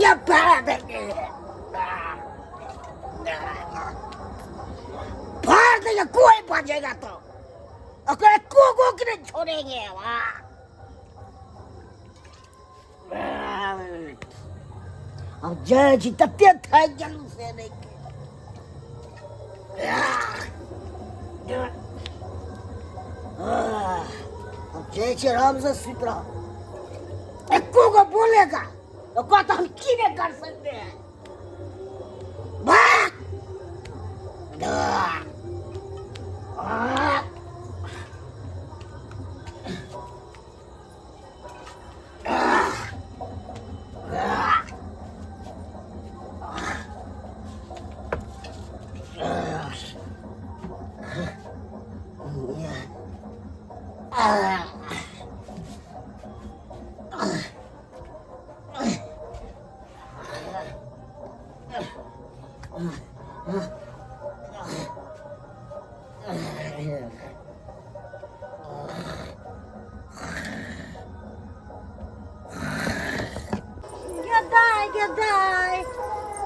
ये फाड़ देंगे, फाड़ देंगे, कोई बचेगा तो अगर को के नहीं छोड़ेंगे वहाँ। अब जय जी तत्ते थे जलू से नहीं अब जय श्री राम से सीता एक्को को बोलेगा तो कहता हम कीने कर सकते हैं। भाग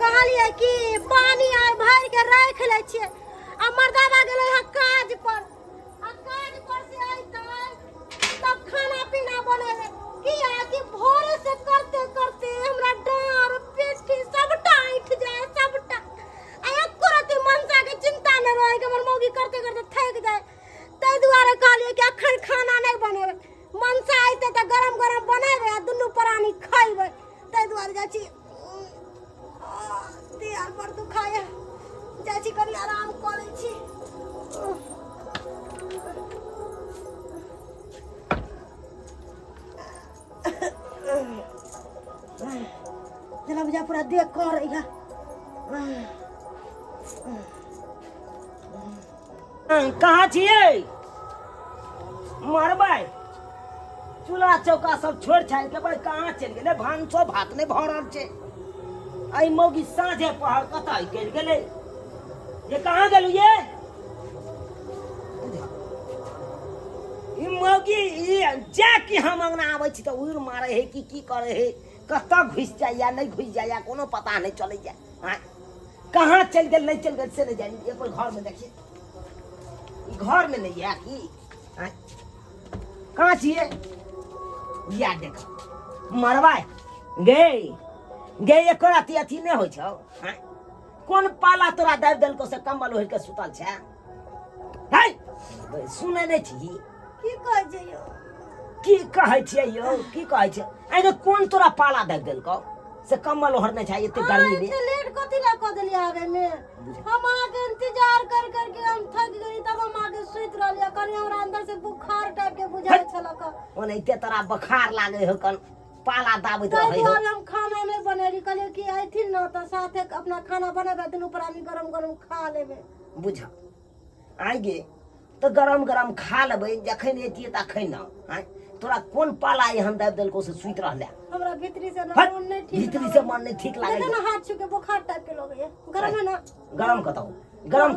कहलिए कि पानी आय भर के रख ले छिए आ मर्दावा गेलै ह काज पर आ काज पर से आइतै तब खाना पीना बनेबे किया कि भोर से करते करते हमरा डार पेट सबटा उठ जाए सबटा आ एको रति मनसा के चिंता न रहे कि हमर मौगी करते करते थक जाए तै दुआरे कहलिए कि अखन खाना नहीं बनेबे मनसा आइते त गरम गरम बनेबे आ दुनू प्राणी खाइबे तै दुआरे जाइ छी यार पर तू खाया चाची करी आराम करे छी जरा बुझा पूरा देख कर रही कहाँ छिए मरबै चूल्हा चौका सब छोड़ छाड़ के भाई कहाँ चल गेले भानसो भात नहीं भ रहल छे आई मौगी साँझे पहर कतई चल गेले ये कहाँ गेलू ये मौगी जा कि हम अंगना आबै छी त उड़ मारे है कि की करे है कत घुस जाय या नहीं घुस जाय या कोनो पता नहीं चले जाय। हां कहाँ चल गेल नहीं चल गेल से नहीं जानी ये कोई घर में देखिए घर में नहीं है कि हां कहाँ छिए या देख मरवा गई गे एको राति अथी नहीं होइ छौ। हां कोन पाला तोरा दाब देलको से कम्बल ओढ़ के सुतल छै है सुनै नहीं छी की कहै छै यो की कहै छियै यो की कहै छै आइ कोन तोरा पाला दाब देलको से कम्बल ओढ़ नहीं छै एते गर्मी में इतने लेट कथि ला क देलिए आवे में हम आके इंतजार कर कर के हम थक गई तब हम आके सुत रहलिए कनी हमरा अंदर से बुखार टाइप के बुझाय छलक ओनैते तोरा बुखार लागे हो कन पाला दाबैत रहे हो हम खाना नहीं बनेली कहलिए कि आइथिन न त साथे अपना खाना बनेबे दुनू प्राणी गरम गरम खा लेबे बुझ आइ गे तो गरम गरम खा लेबै जखन एतिए तखन न हां तोरा कोन पाला एहन दाब देलको से सुत रहले हमरा भीतरी से मन नहीं ठीक भीतरी से मन नहीं ठीक लागे ना हाथ छू के बुखार टाइप के लगे गरम है ना गरम कतौ गरम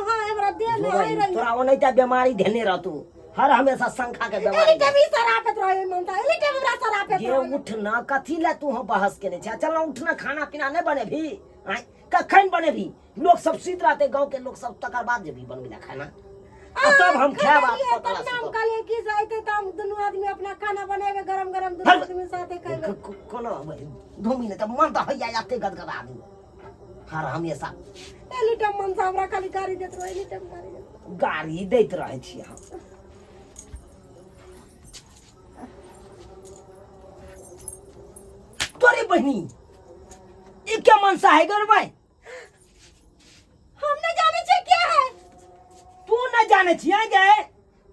हां हमरा देह में आई रही तोरा ओनैता बीमारी धेने रहतू हर हमेशा शंखा के बीमारी एली तभी सरापत रहे मनता एली तभी हमरा सरापत ये उठ ना कथी ला तू हो बहस केने छ चल उठ ना खाना पीना नहीं बने भी आइ कखन बने भी लोग सब सुत रहते गांव के लोग सब तकर बाद जब बनबी ना खाना तब हम खाए बात पता नाम काले की जाइते त हम दोनों आदमी अपना खाना बनाएबे गरम गरम दोनों आदमी साथे खाएबे कोनो 2 मिनट मन त हैया जाते गदगदा आदमी हर हमेशा एली टम मन से हमरा खाली गाड़ी देत रहे एली टम गाड़ी दैत रहे छी हम तोरे बहनी ये क्या मनसा है गर भाई हम न जाने छे क्या है तू न जाने छी गए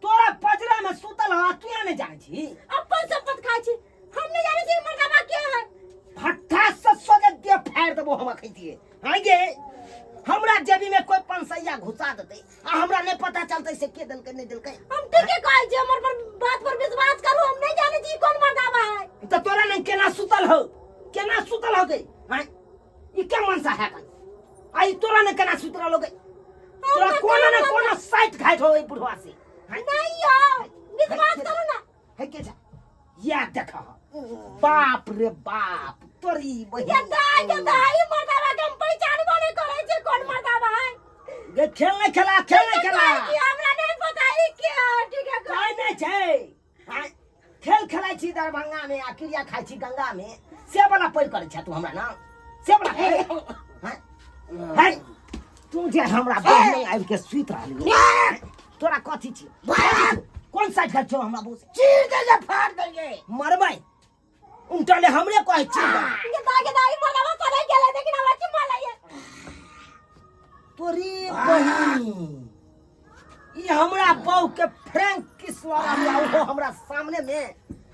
तोरा पजरा में सुतल ह तू न जाने छी अपन शपथ खाइ छी हम न जाने छी मरदावा क्या है फट्टा से सोगे दे फाड़ देबो हम खइतिए हां गे हमरा जेबी में कोई पंसैया घुसा देते आ हमरा नहीं पता चलते से के देलके नहीं देलके हम ठीक है कहै छी हमर पर बात पर विश्वास करू हम नहीं जाने छी कौन मरदावा है तो तोरा नहीं केना सुतल हो गई हां ई क्या मनसा है आई तोरा ने केना सुतल हो गई तोरा कोना न कोना साइट घाट हो ई बुढ़वा से नहीं यार विश्वास करो ना है के जा या देखा बाप रे बाप तोरी ये बहिन दाई मर्दावा के हम पहचानबो नहीं करे छे कोन मर्दावा है गे खेल नहीं खेला कि हमरा नहीं पता है क्या ठीक है काय नहीं छै हां खेल खेलाइ छी दरभंगा में आ क्रिया खाइ छी गंगा में से वाला पैर करे छ तू हमरा ना से वाला हां हाय तू जे हमरा बहिन आबि के सुइत रहली तोरा कथी छी कौन सा घर छौ हमरा बोस चीर दे जे फाड़ देंगे मरबै उल्टाले हमरे कहै छी ये दाई मर्दावा करे गेले लेकिन हमरा की मालैया तोरी बहिन ई हमरा बाऊ के फ्रैंक किस वाला लिया वो हमरा सामने में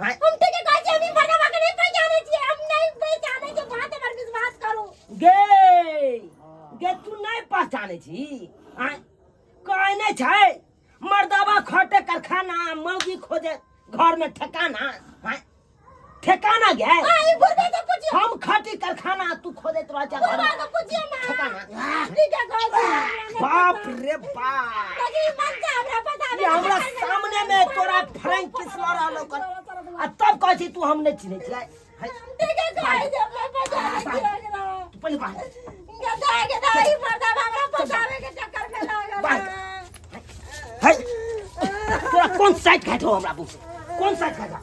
हां हम ठीक है कहै छी हम मर्दावा के नहीं पहचाने छी हम नहीं पहचाने के बात पर विश्वास करो गे तू नहीं पहचाने छी हां कहै नहीं छै मर्दावा खटे कारखाना मौगी खोजे घर में ठिकाना हां ठिकाना गे आई बुढ़े तो पूछियो हम खटी कारखाना तू खोजे तोरा जा घर बुढ़ा तो पूछियो ना ठिकाना ठीक है कहै छी बाप रे बाप लेकिन मन से हमरा पता ये हमरा सामने में तोरा फ्रैंक किस वाला लोग आ तब कहै छी तू हम नहीं चिन्है छी ठीक है कहै छी हमरा पहचाने छी तू पहले बात ये दाई मर्दावा हमरा पहचाने के चक्कर में लागल है तोरा कौन साइड खाइ छौ हमरा पूछ कौन साइड खाइ छौ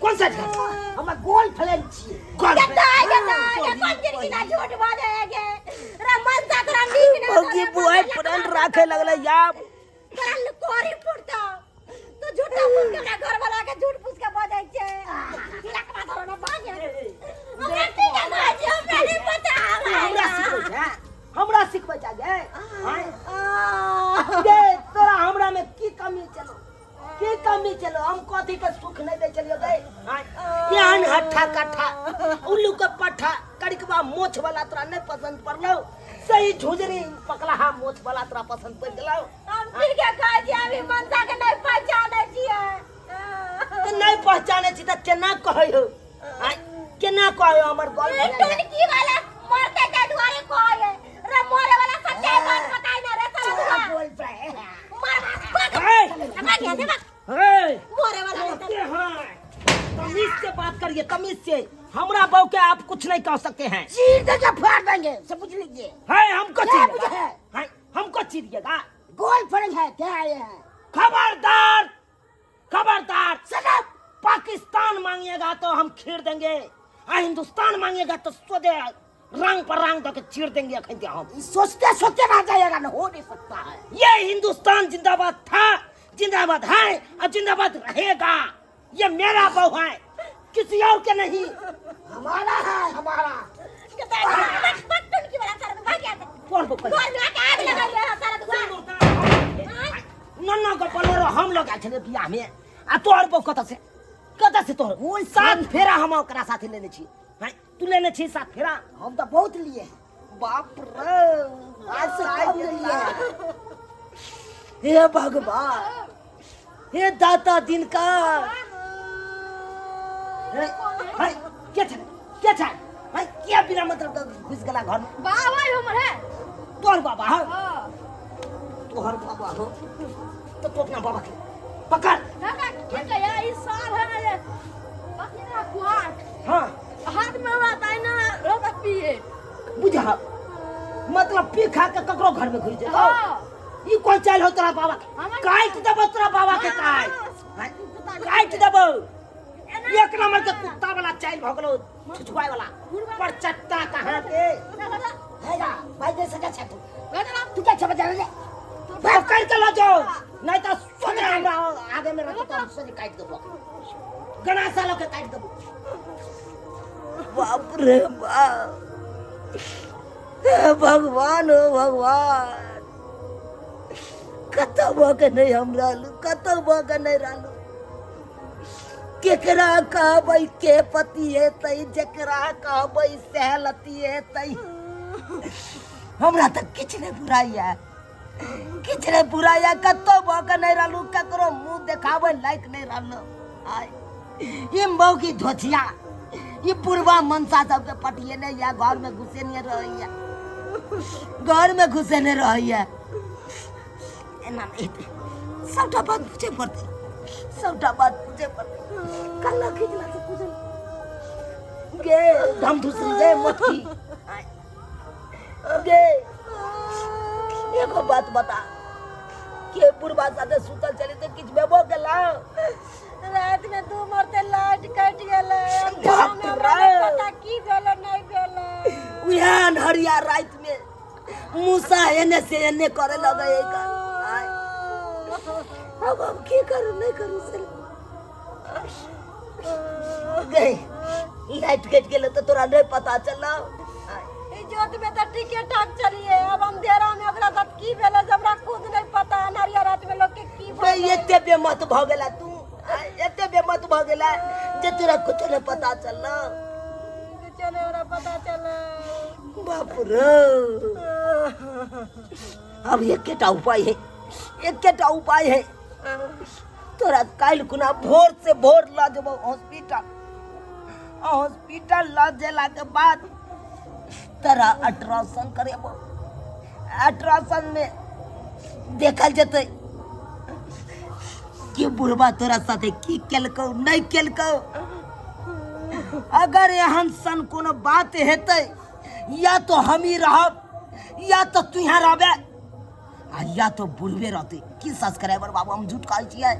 कौन साइड खाइ छौ हमरा गोल फ्लेम छी गोल ये दाई कौन गिरगी ना झूठ बोले गे रे मन सा तोरा नीक ना ओगी बॉयफ्रेंड राखे लगले यार कल कोरी पुरता तू झूठा बोल के हमरा घर वाला के झूठ पूछ के बोलै छे लकवा धरो ना भागे हमरा ठीक है ना जी हमरा नहीं पता हमरा सिखबै जा गे गे तोरा हमरा में की कमी चलो हम कथी के सुख नहीं दे चलियो गे यान हट्ठा कट्ठा उल्लू के पट्ठा कड़कवा मोछ वाला तोरा नहीं पसंद पड़लो सही झुजरी पकला मोछ वाला तोरा पसंद पड़ गेलो हम फिर क्या कह जी अभी मनसा के नहीं पहचाने छिए तो नहीं पहचाने छी त केना कहयो केना कहयो हमर गल टुनकी वाला मरते के दुआरे कहए रे मोरे वाला सच्चाई बात बताई ना रे साला बोल पे मार मोरे वाला तमीज से बात करिए तमीज से हमरा बहू के आप कुछ नहीं कह सकते हैं चीर दे के फाड़ देंगे सब पूछ लीजिए है हमको चीरिएगा है हमको चीरिएगा गोल फड़ल है क्या है खबरदार सनक पाकिस्तान मांगिएगा तो हम खीर देंगे हिंदुस्तान मांगिएगा तो सोदे रंग पर रंग देके चीर देंगे हम सोचते रह जाएगा ना हो नहीं सकता है ये हिंदुस्तान जिंदाबाद था जिंदाबाद है और जिंदाबाद रहेगा ये मेरा बहू है किसी और के नहीं हमारा है हमारा टुनकी वाला सर में भाग गया कौन को गोल में आके आग लगा लिया सारा दुआ नन्ना को बोलेरो हम लोग आए थे बियाह में आ तोहर बहू कत से तोहर ओन साथ फेरा हम ओकरा साथे लेने छी हैं तू लेने छी साथ फेरा हम तो बहुत लिए बाप रे आज से कम लिए हे भगवान हे दाता दिन का क्या था क्या बिना मतलब घुस गला घर में बाबा हमर है तोहर बाबा हो तोहर बाबा हो तो तू अपना बाबा के पकड़ ठीक है यार इस साल है ये बाकी ना कुआट हाँ हाथ में रहता है ना रोता पिए बुझा मतलब पी खा के ककरो घर में घुस जाओ ई कोई चाल हो तोरा बाबा के काट देबो तोरा बाबा के काट देबो एक नंबर के कुत्ता वाला चाल भ गेलो छुछुआई वाला पर चट्टा कहां के हैगा भाई दे सका छटू तू क्या छप जा रे पकड़ के ला जाओ नहीं तो सोने हमरा आगे में रखो तो हम सोने काट देबो गना सालों के काट देबो बाप रे बाप भगवान हो भगवान कतबो के नहीं हम रहलू कतबो के नहीं रहलू केकरा कहबै के पति हेतै जकरा कहबै सहलती हेतै हमरा तक किछ नहीं बुराइया कतबो के नहीं रहलू ककरो मुंह देखाबै लायक नहीं रहलू आय ई मौकी धोथिया ई पूर्वा मनसा सब के पटिए नहीं या घर में घुसे नहीं रहैया घर में घुसे नहीं रहैया एना नहीं सबटा बात पूछे पड़ते कल्ला खिजला से पूछल गे धम धुसरी जाए मत की गे एगो बात बता के बुढ़बा साथे सुतल चली तो किछ बेबो गेला रात में 2 मरते लाइट कट गेले हम बाप में रे। नहीं पता की भेले नहीं भेले उहन हरिया रात में मूसा एने से एने करे लगे का अब हम की करू नहीं करू से गए लाइट कट गेले तो तोरा नहीं पता चला इज्जत में तो ठीके ठाक चलिए अब अंधेरा में ओकरा साथ की भेले जबरा खुद नहीं पता नरिया रात में लोग के की बे एते बेमत भ गेला तू एते बेमत भ गेला जे तोरा कुछ नहीं पता चलला चले ओरा पता चले बाप रे अब एकेटा उपाय है तोरा काल कुना भोर से भोर ला जब हॉस्पिटल ला जेला के बाद तेरा अल्ट्रासाउंड करेबो अल्ट्रासाउंड में देखल जते कि बुढ़बा तोरा साथे की केलको नहीं केलको अगर एहन सन कोनो बात हेतै या तो हम ही रहब या तो तू यहाँ रहबे या तो बुढ़बे रहते की सब्सक्राइबर बाबू हम झूठ कहै छियै